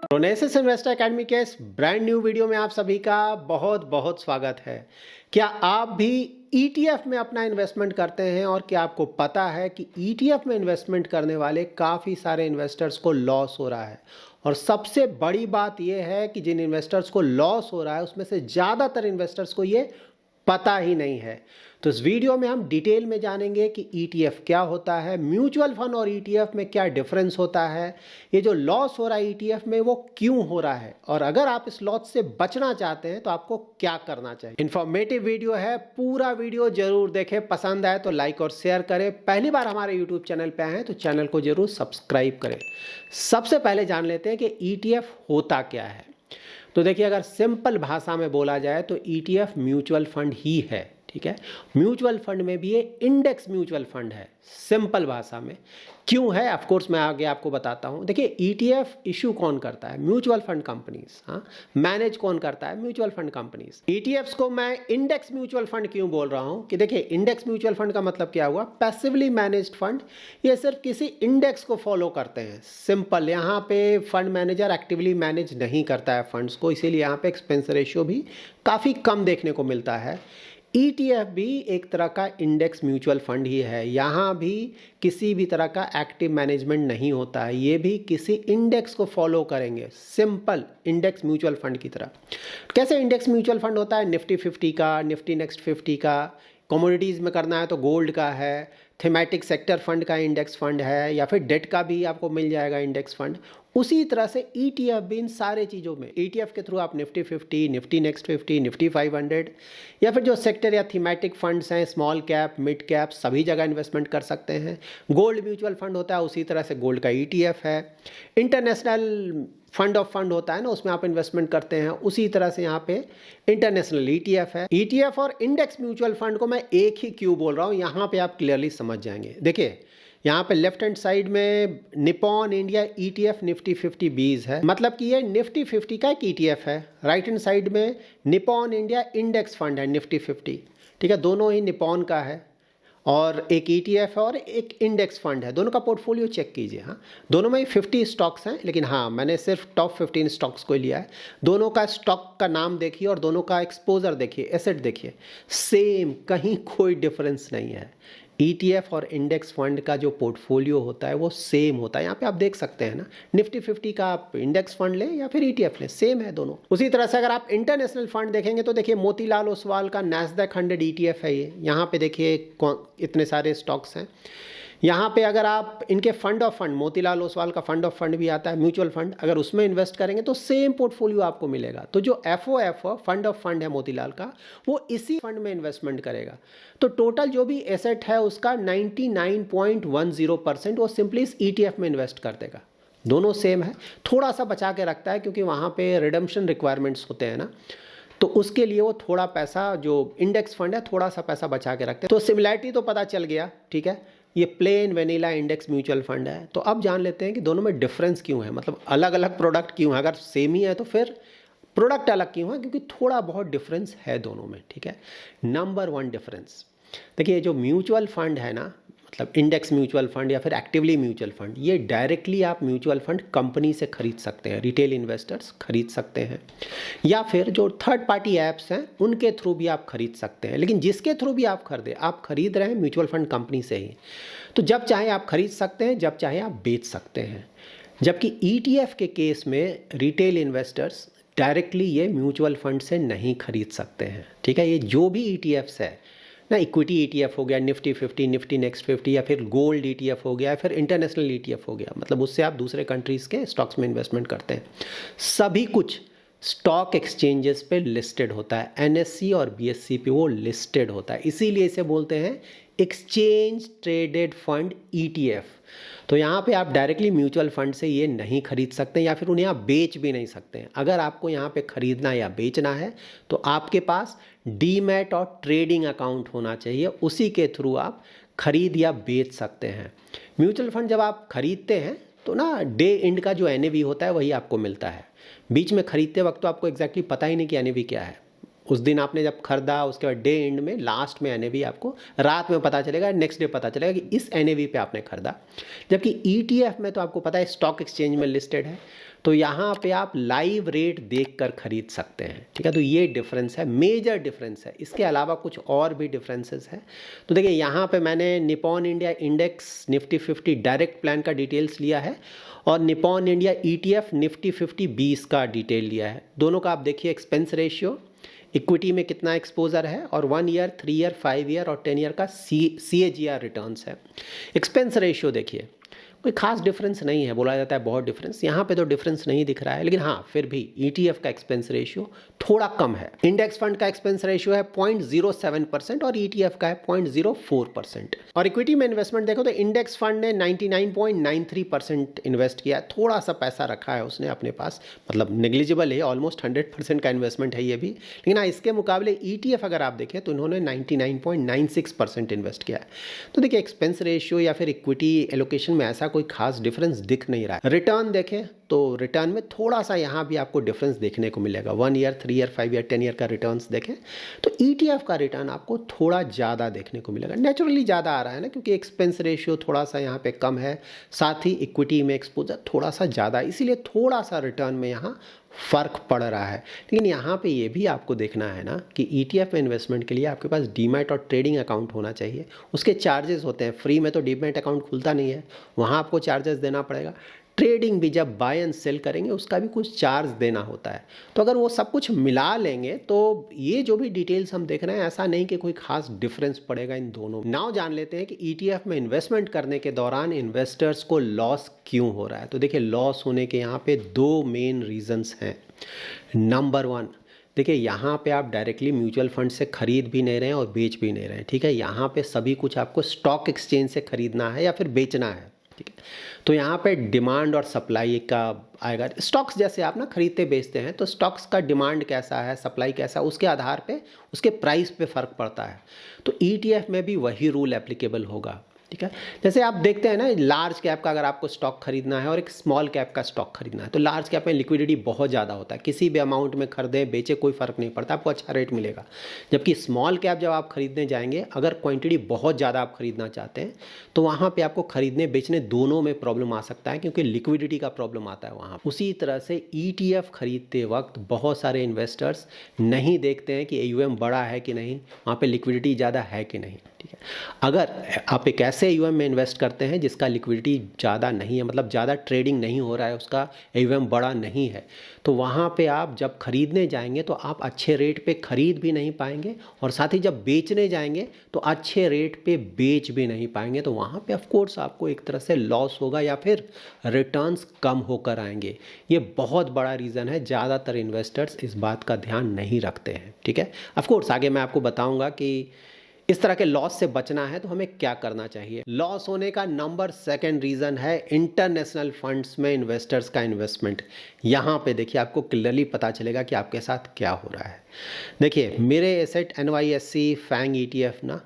प्रोनेसिस investor academy के इस brand new video में आप सभी का बहुत बहुत स्वागत है। क्या आप भी ईटीएफ में अपना इन्वेस्टमेंट करते हैं और क्या आपको पता है कि ईटीएफ में इन्वेस्टमेंट करने वाले काफ़ी सारे इन्वेस्टर्स को लॉस हो रहा है। और सबसे बड़ी बात यह है कि जिन इन्वेस्टर्स को लॉस हो रहा है उसमें से ज़्यादातर इन्वेस्टर्स को ये पता ही नहीं है। तो इस वीडियो में हम डिटेल में जानेंगे कि ईटीएफ क्या होता है, म्यूचुअल फंड और ईटीएफ में क्या डिफरेंस होता है, ये जो लॉस हो रहा है ईटीएफ में वो क्यों हो रहा है, और अगर आप इस लॉस से बचना चाहते हैं तो आपको क्या करना चाहिए। इन्फॉर्मेटिव वीडियो है, पूरा वीडियो जरूर देखें, पसंद आए तो लाइक और शेयर करें। पहली बार हमारे यूट्यूब चैनल पे आए हैं तो चैनल को जरूर सब्सक्राइब करें। सबसे पहले जान लेते हैं कि ईटीएफ होता क्या है। तो देखिए, अगर सिंपल भाषा में बोला जाए तो ईटीएफ म्यूचुअल फंड ही है। ठीक है, म्यूचुअल फंड में भी ये इंडेक्स म्यूचुअल फंड है। सिंपल भाषा में क्यों है, ऑफ कोर्स मैं आगे आपको बताता हूं। देखिए, ईटीएफ इशू कौन करता है? Mutual fund companies. हाँ, मैनेज कौन करता है? Mutual fund companies. ईटीएफ्स को मैं इंडेक्स म्यूचुअल फंड क्यों बोल रहा हूं कि देखिए, इंडेक्स म्यूचुअल फंड का मतलब क्या हुआ? Passively managed fund. ये सिर्फ किसी इंडेक्स को फॉलो करते हैं। सिंपल, यहाँ पे फंड मैनेजर एक्टिवली मैनेज नहीं करता है फंड्स को, इसीलिए यहाँ पे एक्सपेंस रेशियो भी काफ़ी कम देखने को मिलता है। ईटीएफ भी एक तरह का इंडेक्स म्यूचुअल फंड ही है। यहाँ भी किसी भी तरह का एक्टिव मैनेजमेंट नहीं होता है, ये भी किसी इंडेक्स को फॉलो करेंगे, सिंपल इंडेक्स म्यूचुअल फंड की तरह। कैसे इंडेक्स म्यूचुअल फंड होता है? निफ्टी 50 का, निफ्टी नेक्स्ट 50 का, कमोडिटीज़ में करना है तो गोल्ड का है, थीमेटिक सेक्टर फंड का इंडेक्स फंड है, या फिर डेट का भी आपको मिल जाएगा इंडेक्स फंड। उसी तरह से ईटीएफ भी इन सारे चीज़ों में, ईटीएफ के थ्रू आप निफ्टी 50, निफ्टी नेक्स्ट 50, निफ्टी 500 या फिर जो सेक्टर या थीमेटिक फंड्स हैं, स्मॉल कैप, मिड कैप, सभी जगह इन्वेस्टमेंट कर सकते हैं। गोल्ड म्यूचुअल फंड होता है, उसी तरह से गोल्ड का ईटीएफ है। इंटरनेशनल फंड ऑफ फंड होता है ना, उसमें आप इन्वेस्टमेंट करते हैं, उसी तरह से यहाँ पे इंटरनेशनल ईटीएफ है। ईटीएफ और इंडेक्स म्यूचुअल फंड को मैं एक ही क्यों बोल रहा हूँ, यहाँ पे आप क्लियरली समझ जाएंगे। देखिए, यहाँ पे लेफ्ट हैंड साइड में निपॉन इंडिया ईटीएफ निफ्टी 50 बीज है, मतलब कि ये निफ्टी 50 का एक ईटीएफ है। राइट हैंड साइड में निपॉन इंडिया इंडेक्स फंड है निफ्टी 50। ठीक है, दोनों ही निपॉन का है और एक ईटीएफ है और एक इंडेक्स फंड है। दोनों का पोर्टफोलियो चेक कीजिए। हाँ, दोनों में ही 50 स्टॉक्स हैं, लेकिन हाँ, मैंने सिर्फ टॉप 15 स्टॉक्स को लिया है। दोनों का स्टॉक का नाम देखिए और दोनों का एक्सपोजर देखिए, एसेट देखिए, सेम, कहीं कोई डिफरेंस नहीं है। ईटीएफ और इंडेक्स फंड का जो पोर्टफोलियो होता है वो सेम होता है। यहाँ पे आप देख सकते हैं ना, निफ्टी 50 का आप इंडेक्स फंड लें या फिर ईटीएफ लें, सेम है दोनों। उसी तरह से अगर आप इंटरनेशनल फंड देखेंगे तो देखिए, मोतीलाल ओसवाल का नैस्डैक 100 ईटीएफ है ये। यहाँ पे देखिए इतने सारे स्टॉक्स हैं। यहाँ पे अगर आप इनके fund of fund, Motilal Oswal का फंड ऑफ फंड भी आता है, म्यूचुअल फंड, अगर उसमें इन्वेस्ट करेंगे तो सेम पोर्टफोलियो आपको मिलेगा। तो जो एफओएफ फंड ऑफ फंड है मोतीलाल का, वो इसी फंड में इन्वेस्टमेंट करेगा। तो टोटल जो भी एसेट है उसका 99.10% वो सिंपली इस ईटीएफ में इन्वेस्ट कर देगा। दोनों सेम है, थोड़ा सा बचा के रखता है क्योंकि वहाँ पे रिडम्पशन रिक्वायरमेंट्स होते हैं ना, तो उसके लिए वो थोड़ा पैसा, जो इंडेक्स फंड है, थोड़ा सा पैसा बचा के रखते हैं। तो सिमिलैरिटी तो पता चल गया। ठीक है, ये plain vanilla index mutual fund है। तो अब जान लेते हैं कि दोनों में डिफरेंस क्यों है, मतलब अलग अलग प्रोडक्ट क्यों है। अगर सेम ही है तो फिर प्रोडक्ट अलग क्यों है? क्योंकि थोड़ा बहुत डिफरेंस है दोनों में। ठीक है, नंबर 1 डिफरेंस देखिए, जो म्यूचुअल फंड है ना, मतलब इंडेक्स म्यूचुअल फंड या फिर एक्टिवली म्यूचुअल फंड, ये डायरेक्टली आप म्यूचुअल फंड कंपनी से खरीद सकते हैं, रिटेल इन्वेस्टर्स खरीद सकते हैं, या फिर जो थर्ड पार्टी ऐप्स हैं उनके थ्रू भी आप खरीद सकते हैं। लेकिन जिसके थ्रू भी आप खरीद रहे हैं म्यूचुअल फंड कंपनी से ही। तो जब चाहे आप खरीद सकते हैं, जब चाहे आप बेच सकते हैं। जबकि ईटीएफ के केस में रिटेल इन्वेस्टर्स डायरेक्टली ये म्यूचुअल फंड से नहीं खरीद सकते हैं। ठीक है, ये जो भी ईटीएफ्स है ना, इक्विटी ईटीएफ हो गया, निफ्टी 50, निफ्टी नेक्स्ट 50, या फिर गोल्ड ईटीएफ हो गया, या फिर इंटरनेशनल ईटीएफ हो गया, मतलब उससे आप दूसरे कंट्रीज़ के स्टॉक्स में इन्वेस्टमेंट करते हैं, सभी कुछ स्टॉक एक्सचेंजेस पे लिस्टेड होता है। एनएससी और बीएससी पे वो लिस्टेड होता है, इसीलिए इसे बोलते हैं एक्सचेंज ट्रेडेड फंड ईटीएफ। तो यहाँ पे आप डायरेक्टली म्यूचुअल फंड से ये नहीं खरीद सकते, या फिर उन्हें आप बेच भी नहीं सकते हैं। अगर आपको यहाँ पे खरीदना या बेचना है तो आपके पास डीमैट और ट्रेडिंग अकाउंट होना चाहिए, उसी के थ्रू आप खरीद या बेच सकते हैं। म्यूचुअल फंड जब आप खरीदते हैं तो ना, डे एंड का जो एनएवी होता है वही आपको मिलता है। बीच में खरीदते वक्त तो आपको एग्जैक्टली पता ही नहीं कि एनएवी क्या है, उस दिन आपने जब खरीदा, उसके बाद डे एंड में लास्ट में एनएवी आपको रात में पता चलेगा, नेक्स्ट डे पता चलेगा कि इस एनएवी पे आपने खरीदा। जबकि ईटीएफ में तो आपको पता है स्टॉक एक्सचेंज में लिस्टेड है, तो यहाँ पे आप लाइव रेट देखकर खरीद सकते हैं, ठीक है। तो ये डिफरेंस है, मेजर डिफरेंस है। इसके अलावा कुछ और भी डिफरेंसेस हैं। तो देखिए यहाँ पे मैंने Nippon India index Nifty 50 direct plan का डिटेल्स लिया है और निपॉन इंडिया ईटीएफ निफ्टी 50 20 का डिटेल लिया है। दोनों का आप देखिए एक्सपेंस रेशियो, इक्विटी में कितना एक्सपोजर है और 1 ईयर, 3 ईयर, 5 ईयर और 10 ईयर का CAGR रिटर्न्स है। एक्सपेंस रेशियो देखिए कोई खास डिफरेंस नहीं है, बोला जाता है बहुत डिफरेंस, यहाँ पे तो डिफरेंस नहीं दिख रहा है, लेकिन हाँ फिर भी ईटीएफ का एक्सपेंस रेशियो थोड़ा कम है। इंडेक्स फंड का एक्सपेंस रेशियो है 0.07% और ईटीएफ का है 0.04%। और इक्विटी में इन्वेस्टमेंट देखो तो इंडेक्स फंड ने 99.93% इन्वेस्ट किया, थोड़ा सा पैसा रखा है उसने अपने पास, मतलब नेग्लिजिबल है, ऑलमोस्ट 100% का इन्वेस्टमेंट है ये भी। लेकिन हाँ इसके मुकाबले ईटीएफ अगर आप देखें तो इन्होंने 99.96% इन्वेस्ट किया है। तो देखिए एक्सपेंस रेशियो या फिर इक्विटी एलोकेशन में ऐसा कोई खास डिफरेंस दिख नहीं रहा है। रिटर्न देखें तो रिटर्न में थोड़ा सा यहाँ भी आपको डिफरेंस देखने को मिलेगा। 1 ईयर, 3 ईयर, 5 ईयर, 10 ईयर का रिटर्न्स देखें तो ईटीएफ का रिटर्न आपको थोड़ा ज़्यादा देखने को मिलेगा। नेचुरली ज़्यादा आ रहा है ना, क्योंकि एक्सपेंस रेशियो थोड़ा सा यहाँ पे कम है, साथ ही इक्विटी में एक्सपोजर थोड़ा सा ज़्यादा, इसीलिए थोड़ा सा रिटर्न में यहाँ फ़र्क पड़ रहा है। लेकिन यहाँ पे ये भी आपको देखना है ना कि ईटीएफ में इन्वेस्टमेंट के लिए आपके पास डीमैट और ट्रेडिंग अकाउंट होना चाहिए। उसके चार्जेस होते हैं, फ्री में तो डीमैट अकाउंट खुलता नहीं है, वहाँ आपको चार्जेस देना पड़ेगा। ट्रेडिंग भी जब बाय एंड सेल करेंगे उसका भी कुछ चार्ज देना होता है। तो अगर वो सब कुछ मिला लेंगे तो ये जो भी डिटेल्स हम देख रहे हैं ऐसा नहीं कि कोई खास डिफरेंस पड़ेगा इन दोनों। नाउ जान लेते हैं कि ईटीएफ में इन्वेस्टमेंट करने के दौरान इन्वेस्टर्स को लॉस क्यों हो रहा है। तो देखिए लॉस होने के यहाँ पे 2 मेन रीजंस हैं। नंबर 1, देखिए यहाँ पे आप डायरेक्टली म्यूचुअल फंड से खरीद भी नहीं रहे हैं और बेच भी नहीं रहे हैं, ठीक है। यहाँ पे सभी कुछ आपको स्टॉक एक्सचेंज से खरीदना है या फिर बेचना है, ठीक है। तो यहाँ पे डिमांड और सप्लाई का आएगा। स्टॉक्स जैसे आप ना खरीदते बेचते हैं तो स्टॉक्स का डिमांड कैसा है, सप्लाई कैसा है, उसके आधार पे उसके प्राइस पे फ़र्क पड़ता है। तो ईटीएफ में भी वही रूल एप्लीकेबल होगा, ठीक है। जैसे आप देखते हैं ना, लार्ज कैप का अगर आपको स्टॉक खरीदना है और एक स्मॉल कैप का स्टॉक खरीदना है तो लार्ज कैप में लिक्विडिटी बहुत ज़्यादा होता है, किसी भी अमाउंट में खरीदें बेचे कोई फ़र्क नहीं पड़ता, आपको अच्छा रेट मिलेगा। जबकि स्मॉल कैप जब आप खरीदने जाएंगे, अगर क्वांटिटी बहुत ज़्यादा आप खरीदना चाहते हैं तो वहाँ पर आपको खरीदने बेचने दोनों में प्रॉब्लम आ सकता है, क्योंकि लिक्विडिटी का प्रॉब्लम आता है वहाँ। उसी तरह से ईटीएफ खरीदते वक्त बहुत सारे इन्वेस्टर्स नहीं देखते हैं कि AUM बड़ा है कि नहीं, वहाँ पर लिक्विडिटी ज़्यादा है कि नहीं, ठीक है। अगर आप एक ऐसे AUM में इन्वेस्ट करते हैं जिसका लिक्विडिटी ज़्यादा नहीं है, मतलब ज़्यादा ट्रेडिंग नहीं हो रहा है, उसका AUM बड़ा नहीं है, तो वहाँ पे आप जब खरीदने जाएंगे तो आप अच्छे रेट पे खरीद भी नहीं पाएंगे और साथ ही जब बेचने जाएंगे तो अच्छे रेट पे बेच भी नहीं पाएंगे। तो वहाँ पे ऑफ कोर्स आपको एक तरह से लॉस होगा या फिर रिटर्न्स कम होकर आएंगे। ये बहुत बड़ा रीज़न है, ज़्यादातर इन्वेस्टर्स इस बात का ध्यान नहीं रखते हैं, ठीक है। ऑफ कोर्स आगे मैं आपको बताऊँगा कि इस तरह के लॉस से बचना है तो हमें क्या करना चाहिए। लॉस होने का नंबर 2 रीज़न है इंटरनेशनल फंड्स में इन्वेस्टर्स का इन्वेस्टमेंट। यहाँ पे देखिए आपको क्लियरली पता चलेगा कि आपके साथ क्या हो रहा है। देखिए मेरे एसेट NYSE फैंग ETF ना,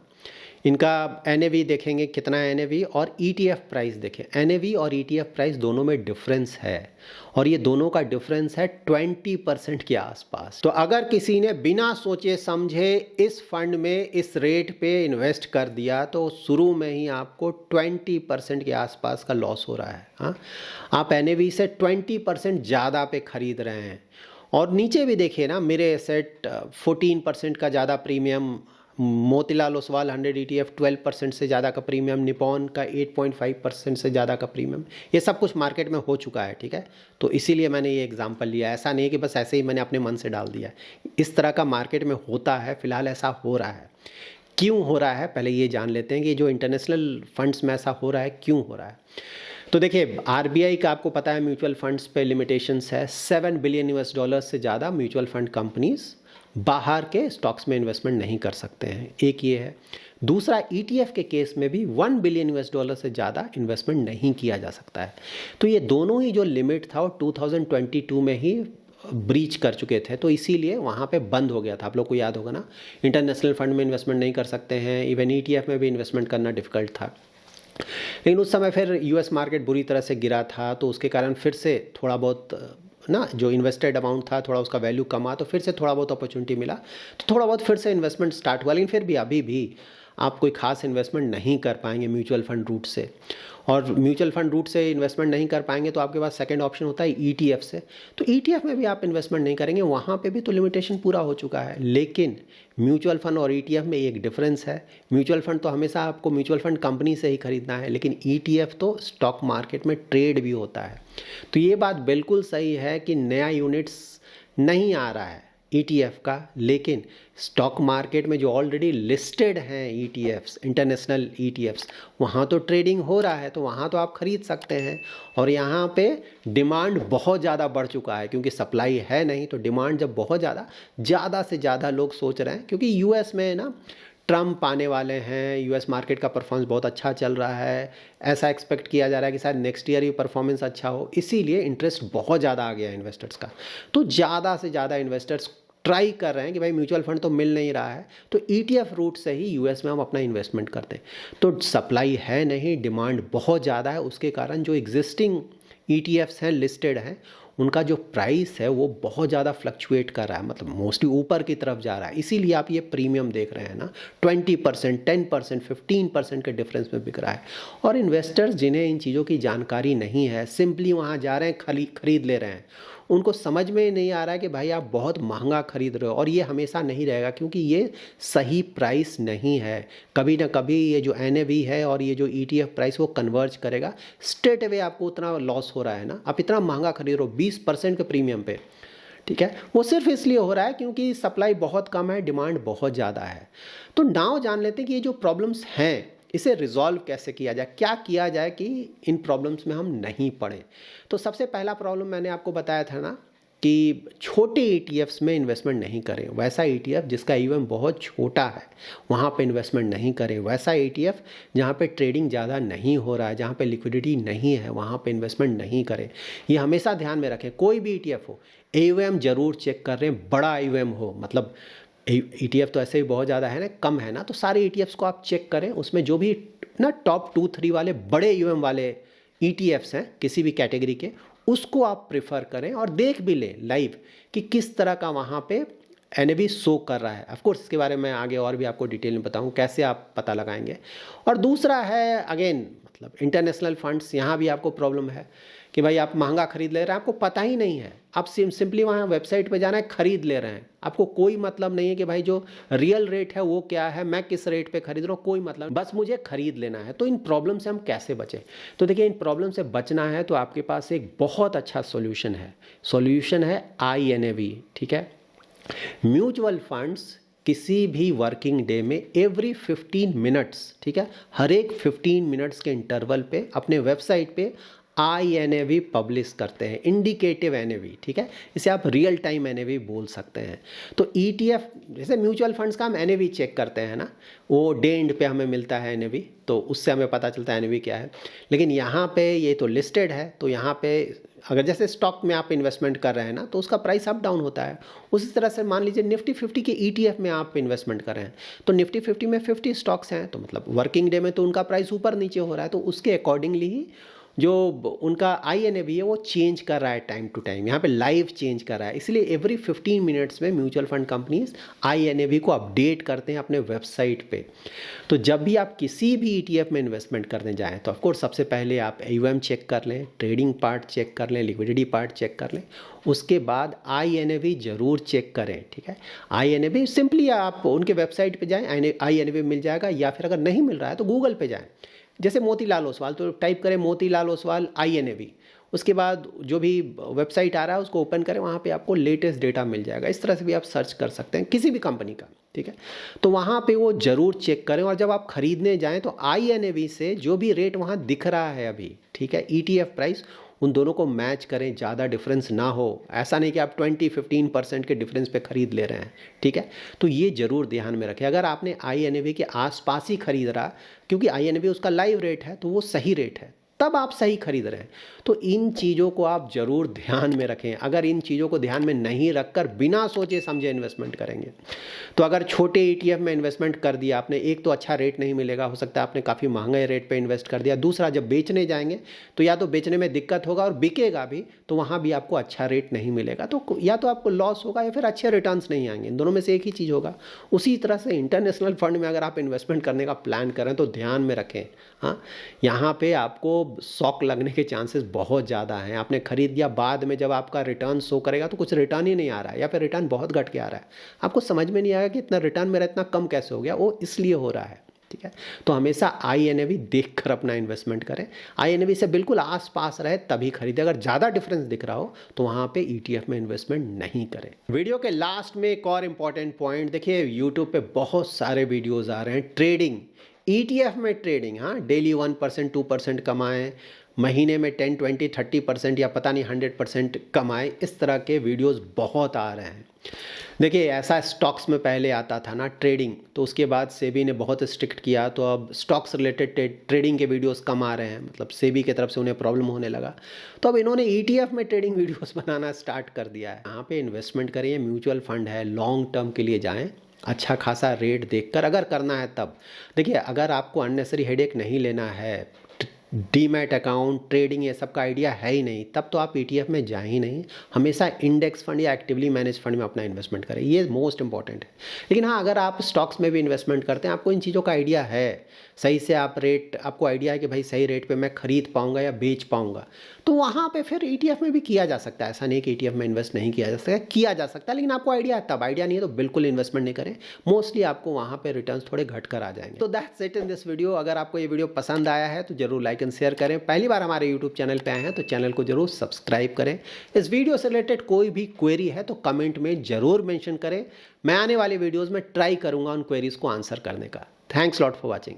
इनका NAV देखेंगे कितना है NAV और ETF प्राइस देखें। NAV और ETF प्राइस दोनों में डिफरेंस है और ये दोनों का डिफरेंस है 20% के आसपास। तो अगर किसी ने बिना सोचे समझे इस फंड में इस रेट पे इन्वेस्ट कर दिया तो शुरू में ही आपको 20% के आसपास का लॉस हो रहा है। हाँ, आप NAV से 20% ज़्यादा पे खरीद रहे हैं। और नीचे भी देखिए ना, मेरे एसेट 14% का ज़्यादा प्रीमियम, मोतीलाल ओसवाल 100 ETF 12% से ज़्यादा का प्रीमियम, निपॉन का 8.5% से ज़्यादा का प्रीमियम, ये सब कुछ मार्केट में हो चुका है, ठीक है। तो इसीलिए मैंने ये एग्जांपल लिया, ऐसा नहीं है कि बस ऐसे ही मैंने अपने मन से डाल दिया। इस तरह का मार्केट में होता है, फिलहाल ऐसा हो रहा है। क्यों हो रहा है पहले ये जान लेते हैं कि जो इंटरनेशनल फंड्स में ऐसा हो रहा है क्यों हो रहा है। तो देखिए RBI का आपको पता है म्यूचुअल फंड्स पे लिमिटेशंस है। $7 बिलियन से ज़्यादा म्यूचुअल फंड कंपनीज बाहर के स्टॉक्स में इन्वेस्टमेंट नहीं कर सकते हैं, एक ये है। दूसरा ETF के केस में भी $1 बिलियन से ज़्यादा इन्वेस्टमेंट नहीं किया जा सकता है। तो ये दोनों ही जो लिमिट था वो 2022 में ही ब्रीच कर चुके थे, तो इसीलिए वहाँ पे बंद हो गया था। आप लोग को याद होगा ना, इंटरनेशनल फंड में इन्वेस्टमेंट नहीं कर सकते हैं, इवन ETF में भी इन्वेस्टमेंट करना डिफ़िकल्ट था। लेकिन उस समय फिर US मार्केट बुरी तरह से गिरा था, तो उसके कारण फिर से थोड़ा बहुत ना जो इन्वेस्टेड अमाउंट था थोड़ा उसका वैल्यू कमा, तो फिर से थोड़ा बहुत अपॉर्चुनिटी मिला, तो थोड़ा बहुत फिर से इन्वेस्टमेंट स्टार्ट हुआ। लेकिन फिर भी अभी भी आप कोई खास इन्वेस्टमेंट नहीं कर पाएंगे म्यूचुअल फंड रूट से। और म्यूचुअल फंड रूट से इन्वेस्टमेंट नहीं कर पाएंगे तो आपके पास सेकंड ऑप्शन होता है ईटीएफ से। तो ईटीएफ में भी आप इन्वेस्टमेंट नहीं करेंगे, वहाँ पे भी तो लिमिटेशन पूरा हो चुका है। लेकिन म्यूचुअल फंड और ईटीएफ में एक डिफरेंस है, म्यूचुअल फंड तो हमेशा आपको म्यूचुअल फंड कंपनी से ही खरीदना है, लेकिन ईटीएफ तो स्टॉक मार्केट में ट्रेड भी होता है। तो ये बात बिल्कुल सही है कि नया यूनिट्स नहीं आ रहा है ईटीएफ का, लेकिन स्टॉक मार्केट में जो ऑलरेडी लिस्टेड हैं ईटीएफ्स, इंटरनेशनल ईटीएफ्स, वहाँ तो ट्रेडिंग हो रहा है, तो वहाँ तो आप खरीद सकते हैं। और यहाँ पे डिमांड बहुत ज़्यादा बढ़ चुका है, क्योंकि सप्लाई है नहीं, तो डिमांड जब बहुत ज़्यादा से ज़्यादा लोग सोच रहे हैं, क्योंकि यूएस में ना ट्रम्प आने वाले हैं, यूएस मार्केट का परफॉर्मेंस बहुत अच्छा चल रहा है, ऐसा एक्सपेक्ट किया जा रहा है कि शायद नेक्स्ट ईयर ही परफॉर्मेंस अच्छा हो, इसीलिए इंटरेस्ट बहुत ज़्यादा आ गया है इन्वेस्टर्स का। तो ज़्यादा से ज़्यादा इन्वेस्टर्स ट्राई कर रहे हैं कि भाई म्यूचुअल फंड तो मिल नहीं रहा है, तो ईटीएफ रूट से ही यूएस में हम अपना इन्वेस्टमेंट करते हैं। तो सप्लाई है नहीं, डिमांड बहुत ज़्यादा है, उसके कारण जो एग्जिस्टिंग ईटीएफ्स हैं, लिस्टेड हैं, उनका जो प्राइस है वो बहुत ज़्यादा फ्लक्चुएट कर रहा है, मतलब मोस्टली ऊपर की तरफ जा रहा है। इसीलिए आप ये प्रीमियम देख रहे हैं ना, 20%, 10%, 15% के डिफरेंस में बिक रहा है। और इन्वेस्टर्स जिन्हें इन चीज़ों की जानकारी नहीं है, सिंपली वहाँ जा रहे हैं, खरीद ले रहे हैं। उनको समझ में नहीं आ रहा है कि भाई आप बहुत महंगा खरीद रहे हो, और ये हमेशा नहीं रहेगा, क्योंकि ये सही प्राइस नहीं है। कभी ना कभी ये जो NAV है और ये जो ETF प्राइस वो कन्वर्ज करेगा, स्ट्रेट अवे आपको उतना लॉस हो रहा है ना, आप इतना महंगा खरीद रहे हो 20% के प्रीमियम पे, ठीक है, वो सिर्फ इसलिए हो रहा है क्योंकि सप्लाई बहुत कम है, डिमांड बहुत ज़्यादा है। तो नाउ जान लेते हैं कि ये जो प्रॉब्लम्स हैं इसे रिजॉल्व कैसे किया जाए, क्या किया जाए कि इन प्रॉब्लम्स में हम नहीं पड़ें। तो सबसे पहला प्रॉब्लम मैंने आपको बताया था ना कि छोटे ETFs में इन्वेस्टमेंट नहीं करें। वैसा ETF जिसका AUM बहुत छोटा है वहाँ पे इन्वेस्टमेंट नहीं करें। वैसा ETF जहाँ पे ट्रेडिंग ज़्यादा नहीं हो रहा है, जहाँ पे लिक्विडिटी नहीं है, वहाँ पे इन्वेस्टमेंट नहीं करें। ये हमेशा ध्यान में रखें, कोई भी ETF हो, AUM ज़रूर चेक कर रहे हैं, बड़ा AUM हो, मतलब ETF तो ऐसे ही बहुत ज़्यादा है ना, कम है ना, तो सारे ETFs को आप चेक करें, उसमें जो भी ना टॉप 2-3 वाले बड़े AUM वाले ETFs हैं किसी भी कैटेगरी के, उसको आप प्रेफर करें और देख भी लें लाइव कि किस तरह का वहाँ पे NAV शो कर रहा है। ऑफ कोर्स इसके बारे में आगे और भी आपको डिटेल में बताऊँ कैसे आप पता लगाएंगे। और दूसरा है अगेन मतलब इंटरनेशनल फंड्स, यहाँ भी आपको प्रॉब्लम है कि भाई आप महंगा खरीद ले रहे हैं, आपको पता ही नहीं है, आप सिंपली वहाँ वेबसाइट पे जाना है, खरीद ले रहे हैं, आपको कोई मतलब नहीं है कि भाई जो रियल रेट है वो क्या है, मैं किस रेट पे खरीद रहा हूँ, कोई मतलब, बस मुझे खरीद लेना है। तो इन प्रॉब्लम से हम कैसे बचें? तो देखिए, इन प्रॉब्लम से बचना है तो आपके पास एक बहुत अच्छा सॉल्यूशन है INAV, ठीक है। म्यूचुअल फंड्स किसी भी वर्किंग डे में एवरी 15 मिनट्स, ठीक है, हर एक 15 मिनट्स के इंटरवल पे अपने वेबसाइट पे INAV पब्लिश करते हैं, इंडिकेटिव NAV, ठीक है, इसे आप रियल टाइम NAV बोल सकते हैं। तो ETF जैसे म्यूचुअल फंड्स का हम NAV चेक करते हैं ना, वो डे एंड पे हमें मिलता है NAV, तो उससे हमें पता चलता है NAV क्या है। लेकिन यहाँ पे ये तो लिस्टेड है, तो यहाँ पे अगर जैसे स्टॉक में आप इन्वेस्टमेंट कर रहे हैं ना, तो उसका प्राइस अप डाउन होता है। उसी तरह से मान लीजिए निफ्टी 50 के ETF में आप इन्वेस्टमेंट कर रहे हैं, तो निफ्टी 50 में 50 स्टॉक्स हैं, तो मतलब वर्किंग डे में तो उनका प्राइस ऊपर नीचे हो रहा है, तो उसके अकॉर्डिंगली ही जो उनका INAV है वो चेंज कर रहा है टाइम टू टाइम, यहाँ पे लाइव चेंज कर रहा है। इसलिए एवरी 15 मिनट्स में म्यूचुअल फंड कंपनीज INAV को अपडेट करते हैं अपने वेबसाइट पे। तो जब भी आप किसी भी ETF में इन्वेस्टमेंट करने जाएं तो ऑफकोर्स सबसे पहले आप AUM चेक कर लें, ट्रेडिंग पार्ट चेक कर लें, लिक्विडिटी पार्ट चेक कर लें, उसके बाद INAV जरूर चेक करें, ठीक है। INAV सिंपली आप उनके वेबसाइट पे जाएं, INAV मिल जाएगा, या फिर अगर नहीं मिल रहा है तो गूगल पे जाएं, जैसे मोतीलाल ओसवाल, तो टाइप करें मोतीलाल ओसवाल INAV, उसके बाद जो भी वेबसाइट आ रहा है उसको ओपन करें, वहाँ पे आपको लेटेस्ट डेटा मिल जाएगा। इस तरह से भी आप सर्च कर सकते हैं किसी भी कंपनी का, ठीक है। तो वहाँ पे वो ज़रूर चेक करें, और जब आप खरीदने जाएं तो INAV से जो भी रेट वहाँ दिख रहा है अभी, ठीक है, ETF प्राइस, उन दोनों को मैच करें, ज़्यादा डिफरेंस ना हो। ऐसा नहीं कि आप 20-15% के डिफरेंस पे खरीद ले रहे हैं, ठीक है। तो ये ज़रूर ध्यान में रखें। अगर आपने INAV के आसपास ही खरीद रहा, क्योंकि INAV उसका लाइव रेट है तो वो सही रेट है, तब आप सही खरीद रहे हैं। तो इन चीज़ों को आप ज़रूर ध्यान में रखें। अगर इन चीज़ों को ध्यान में नहीं रखकर बिना सोचे समझे इन्वेस्टमेंट करेंगे तो अगर छोटे ETF में इन्वेस्टमेंट कर दिया आपने, एक तो अच्छा रेट नहीं मिलेगा, हो सकता है आपने काफ़ी महंगे रेट पे इन्वेस्ट कर दिया। दूसरा, जब बेचने जाएंगे तो या तो बेचने में दिक्कत होगा और बिकेगा भी तो वहाँ भी आपको अच्छा रेट नहीं मिलेगा, तो या तो आपको लॉस होगा या फिर अच्छे रिटर्न्स नहीं आएंगे। इन दोनों में से एक ही चीज़ होगा। उसी तरह से इंटरनेशनल फंड में अगर आप इन्वेस्टमेंट करने का प्लान करें तो ध्यान में रखें, हाँ, यहाँ पे आपको शॉक लगने के चांसेस बहुत ज़्यादा हैं। आपने खरीद दिया, बाद में जब आपका रिटर्न शो करेगा तो कुछ रिटर्न ही नहीं आ रहा है या फिर रिटर्न बहुत घट के आ रहा है, आपको समझ में नहीं आएगा कि इतना रिटर्न मेरा इतना कम कैसे हो गया। वो इसलिए हो रहा है, ठीक है। तो हमेशा INAV देखकर अपना इन्वेस्टमेंट करें। INAV से बिल्कुल आसपास रहे तभी खरीदें। अगर ज़्यादा डिफरेंस दिख रहा हो तो वहाँ पे ETF में इन्वेस्टमेंट नहीं करें। वीडियो के लास्ट में एक और इम्पॉर्टेंट पॉइंट देखिए, यूट्यूब पे बहुत सारे वीडियोज़ आ रहे हैं ट्रेडिंग, ETF में ट्रेडिंग, हाँ, डेली 1% 2% कमाएं, महीने में 10 20 30% या पता नहीं 100% कमाएं। इस तरह के वीडियोस बहुत आ रहे हैं। देखिए, ऐसा स्टॉक्स में पहले आता था ना ट्रेडिंग, तो उसके बाद सेबी ने बहुत स्ट्रिक्ट किया, तो अब स्टॉक्स रिलेटेड ट्रेडिंग के वीडियोस कम आ रहे हैं, मतलब सेबी की तरफ से उन्हें प्रॉब्लम होने लगा। तो अब इन्होंने ETF में ट्रेडिंग वीडियोस बनाना स्टार्ट कर दिया है। यहाँ पे इन्वेस्टमेंट करिए, म्यूचुअल फंड है, लॉन्ग टर्म के लिए जाएँ, अच्छा खासा रेट देखकर अगर करना है तब। देखिए, अगर आपको अननेसरी हेडेक नहीं लेना है, डीमैट अकाउंट, ट्रेडिंग, ये सब का आइडिया है ही नहीं, तब तो आप ETF में जाए ही नहीं। हमेशा इंडेक्स फंड या एक्टिवली मैनेज फंड में अपना इन्वेस्टमेंट करें, ये मोस्ट इंपॉर्टेंट है। लेकिन हाँ, अगर आप स्टॉक्स में भी इन्वेस्टमेंट करते हैं, आपको इन चीज़ों का आइडिया है, सही से आप रेट, आपको आइडिया है कि भाई सही रेट पे मैं खरीद पाऊंगा या बेच पाऊंगा, तो वहाँ पे फिर ETF में भी किया जा सकता है। ऐसा नहीं कि ETF में इन्वेस्ट नहीं किया जा सकता, किया जा सकता है, लेकिन आपको आइडिया है तब। आइडिया नहीं है तो बिल्कुल इन्वेस्टमेंट नहीं करें, मोस्टली आपको वहाँ पे रिटर्न्स थोड़े घट कर आ जाएंगे। तो that's it in this video. अगर आपको ये वीडियो पसंद आया है तो जरूर लाइक एंड शेयर करें। पहली बार हमारे यूट्यूब चैनल पे आए हैं तो चैनल को जरूर सब्सक्राइब करें। इस वीडियो से रिलेटेड कोई भी क्वेरी है तो कमेंट में जरूर मेंशन करें। मैं आने वाले वीडियोज़ में ट्राई करूँगा उन क्वेरीज को आंसर करने का। Thanks lot for watching.